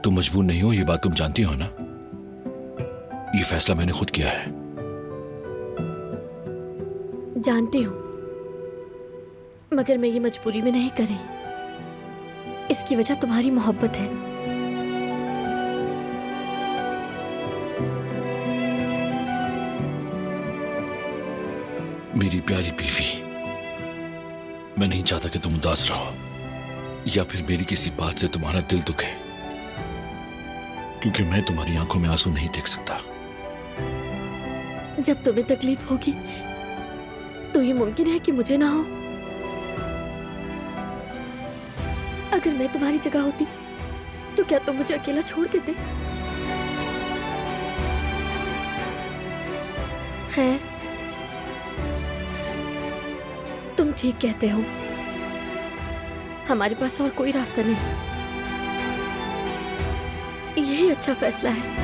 तुम मजबूर नहीं हो, ये बात तुम जानती हो ना। ये फैसला मैंने खुद किया है। जानती हूँ, मगर मैं ये मजबूरी में नहीं कर रही। इसकी वजह तुम्हारी मोहब्बत है। मेरी प्यारी बीवी, मैं नहीं चाहता कि तुम उदास रहो या फिर मेरी किसी बात से तुम्हारा दिल दुखे, क्योंकि मैं तुम्हारी आंखों में आंसू नहीं देख सकता। जब तुम्हें तकलीफ होगी तो ये मुमकिन है कि मुझे ना हो। अगर मैं तुम्हारी जगह होती तो क्या तुम मुझे अकेला छोड़ देते? खैर, तुम ठीक कहते हो, हमारे पास और कोई रास्ता नहीं। यही अच्छा फैसला है।